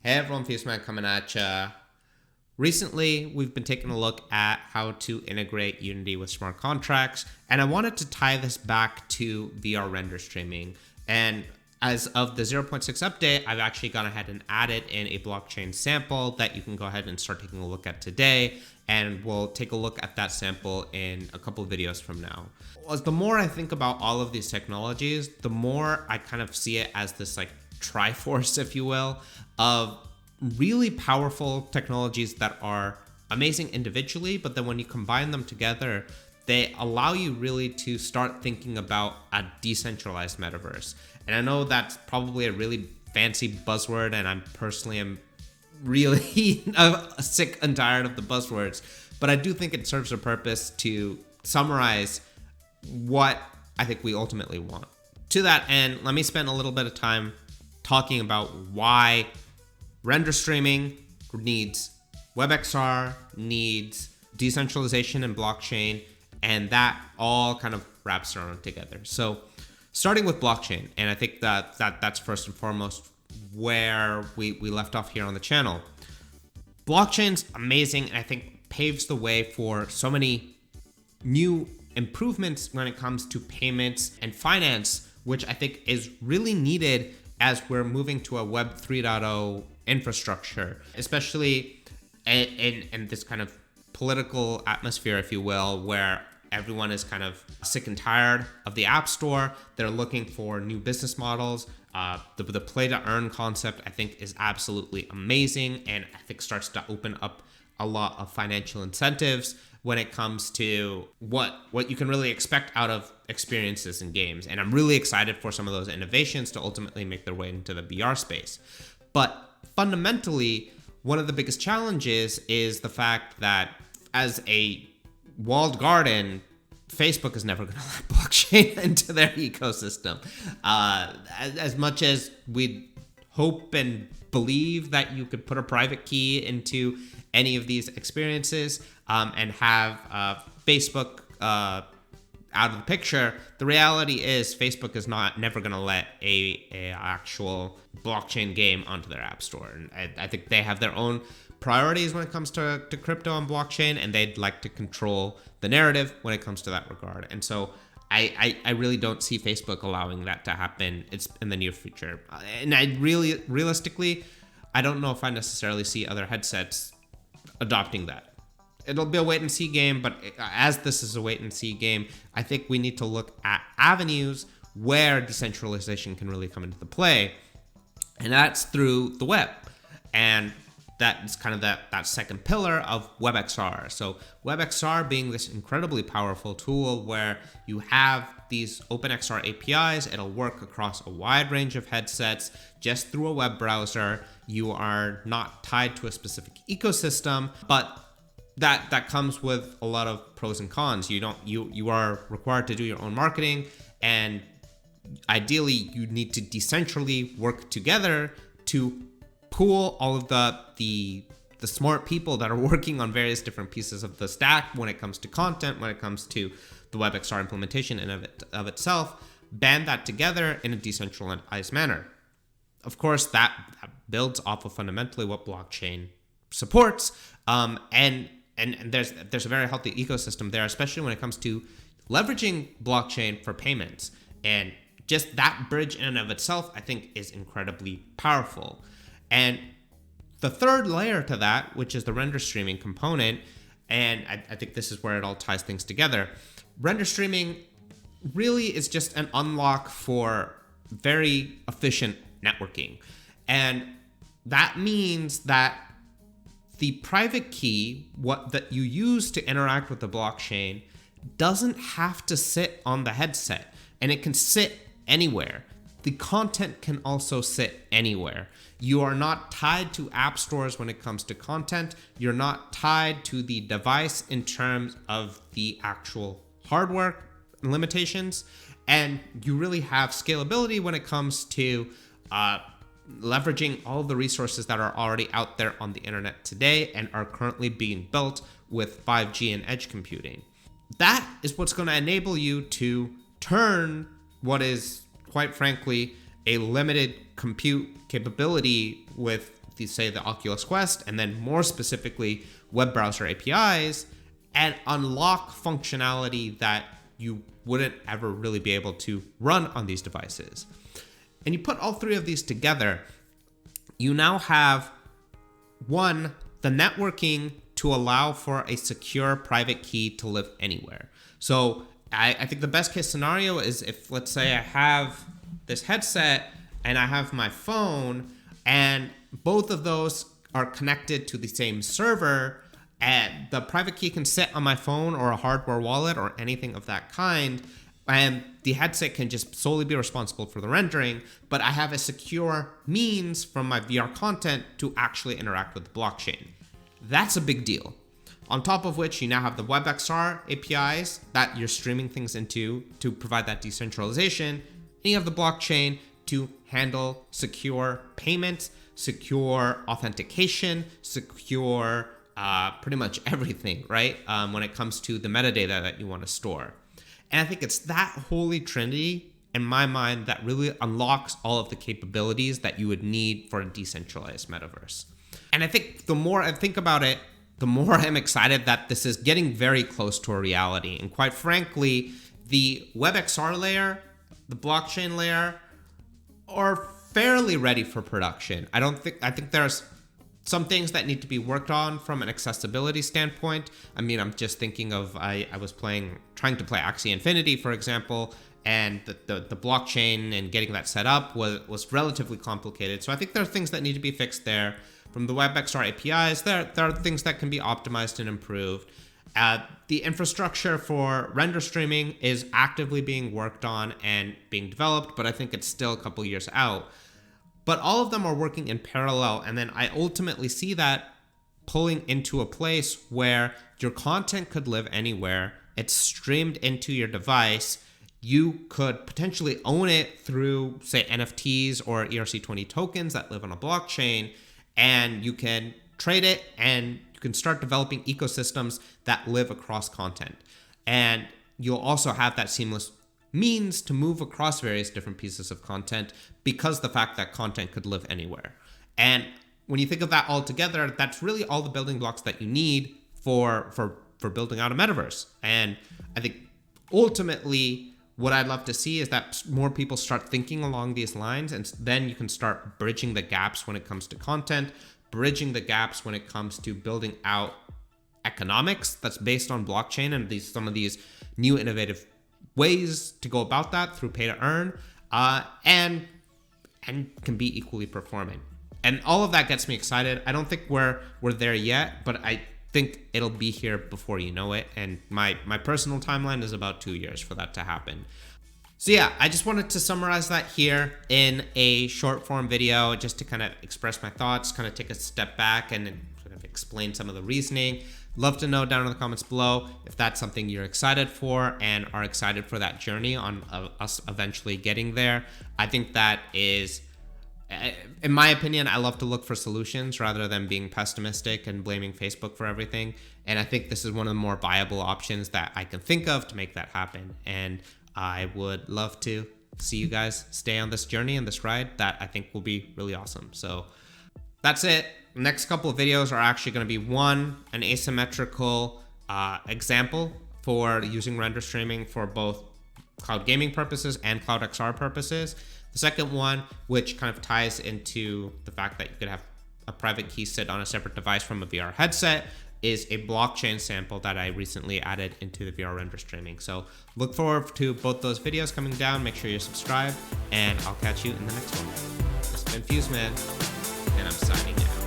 Hey everyone, FusedVR coming at ya. Recently, we've been taking a look at how to integrate Unity with smart contracts, and I wanted to tie this back to VR render streaming. And as of the 0.6 update, I've actually gone ahead and added in a blockchain sample that you can go ahead and start taking a look at today, and we'll take a look at that sample in a couple of videos from now. As the more I think about all of these technologies, the more I kind of see it as this like Triforce, if you will, of really powerful technologies that are amazing individually, but then when you combine them together, they allow you really to start thinking about a decentralized metaverse. And I know that's probably a really fancy buzzword, and I personally am really sick and tired of the buzzwords, but I do think it serves a purpose to summarize what I think we ultimately want. To that end, let me spend a little bit of time talking about why render streaming needs WebXR, needs decentralization and blockchain, and that all kind of wraps around together. So starting with blockchain, and I think that's first and foremost where we left off here on the channel. Blockchain's amazing, and I think paves the way for so many new improvements when it comes to payments and finance, which I think is really needed as we're moving to a Web 3.0 infrastructure, especially in this kind of political atmosphere, if you will, where everyone is kind of sick and tired of the App Store. They're looking for new business models. The play to earn concept, I think, is absolutely amazing, and I think starts to open up a lot of financial incentives when it comes to what you can really expect out of experiences in games. And I'm really excited for some of those innovations to ultimately make their way into the VR space. But fundamentally, one of the biggest challenges is the fact that as a walled garden, Facebook is never going to let blockchain into their ecosystem. As much as we hope and believe that you could put a private key into any of these experiences and have Facebook out of the picture, the reality is Facebook is never going to let a actual blockchain game onto their app store. And I think they have their own priorities when it comes to crypto and blockchain, and they'd like to control the narrative when it comes to that regard. And so I really don't see Facebook allowing that to happen. It's in the near future. And realistically, I don't know if I necessarily see other headsets adopting that. It'll be a wait and see game, but as this is a wait and see game, I think we need to look at avenues where decentralization can really come into the play. And that's through the web. And that's kind of that second pillar of WebXR. So WebXR being this incredibly powerful tool where you have these OpenXR APIs, it'll work across a wide range of headsets just through a web browser. You are not tied to a specific ecosystem, but that comes with a lot of pros and cons. You are required to do your own marketing, and ideally you need to decentrally work together to pool all of the smart people that are working on various different pieces of the stack when it comes to content, when it comes to the WebXR implementation in of itself, band that together in a decentralized manner. Of course, that builds off of fundamentally what blockchain supports, and there's a very healthy ecosystem there, especially when it comes to leveraging blockchain for payments. And just that bridge in and of itself, I think, is incredibly powerful. And the third layer to that, which is the render streaming component, and I think this is where it all ties things together. Render streaming really is just an unlock for very efficient networking. And that means that the private key, that you use to interact with the blockchain, doesn't have to sit on the headset, and it can sit anywhere. The content can also sit anywhere. You are not tied to app stores when it comes to content. You're not tied to the device in terms of the actual hardware limitations. And you really have scalability when it comes to leveraging all of the resources that are already out there on the internet today and are currently being built with 5G and edge computing. That is what's going to enable you to turn what is, quite frankly, a limited compute capability with say the Oculus Quest, and then more specifically web browser APIs, and unlock functionality that you wouldn't ever really be able to run on these devices. And you put all three of these together, you now have one, the networking to allow for a secure private key to live anywhere. So I think the best case scenario is if, let's say I have this headset and I have my phone, and both of those are connected to the same server, and the private key can sit on my phone or a hardware wallet or anything of that kind, and the headset can just solely be responsible for the rendering, but I have a secure means from my VR content to actually interact with the blockchain. That's a big deal. On top of which, you now have the WebXR APIs that you're streaming things into to provide that decentralization. And you have the blockchain to handle secure payments, secure authentication, secure pretty much everything, right? When it comes to the metadata that you want to store. And I think it's that holy trinity, in my mind, that really unlocks all of the capabilities that you would need for a decentralized metaverse. And I think the more I think about it, the more I'm excited that this is getting very close to a reality. And quite frankly, the WebXR layer, the blockchain layer, are fairly ready for production. I think there's some things that need to be worked on from an accessibility standpoint. I mean, I'm just thinking of, I was trying to play Axie Infinity, for example, and the blockchain and getting that set up was relatively complicated. So I think there are things that need to be fixed there. From the WebXR APIs, there are things that can be optimized and improved. The infrastructure for render streaming is actively being worked on and being developed, but I think it's still a couple years out. But all of them are working in parallel, and then I ultimately see that pulling into a place where your content could live anywhere. It's streamed into your device. You could potentially own it through, say, NFTs or ERC20 tokens that live on a blockchain, and you can trade it, and you can start developing ecosystems that live across content. And you'll also have that seamless means to move across various different pieces of content because the fact that content could live anywhere. And when you think of that all together, that's really all the building blocks that you need for building out a metaverse. And I think ultimately what I'd love to see is that more people start thinking along these lines, and then you can start bridging the gaps when it comes to content, bridging the gaps when it comes to building out economics that's based on blockchain and some of these new innovative ways to go about that through pay to earn, and can be equally performing. And all of that gets me excited. I don't think we're there yet, but I think it'll be here before you know it. And my personal timeline is about 2 years for that to happen. So yeah, I just wanted to summarize that here in a short form video just to kind of express my thoughts, kind of take a step back and sort of explain some of the reasoning. Love to know down in the comments below if that's something you're excited for and are excited for that journey on us eventually getting there. I think that is, in my opinion, I love to look for solutions rather than being pessimistic and blaming Facebook for everything. And I think this is one of the more viable options that I can think of to make that happen. And I would love to see you guys stay on this journey and this ride that I think will be really awesome. So that's it. Next couple of videos are actually going to be an asymmetrical example for using render streaming for both cloud gaming purposes and CloudXR purposes. The second one, which kind of ties into the fact that you could have a private key sit on a separate device from a VR headset, is a blockchain sample that I recently added into the VR render streaming. So look forward to both those videos coming down. Make sure you're subscribed, and I'll catch you in the next one. This has been FusedVR, and I'm signing out.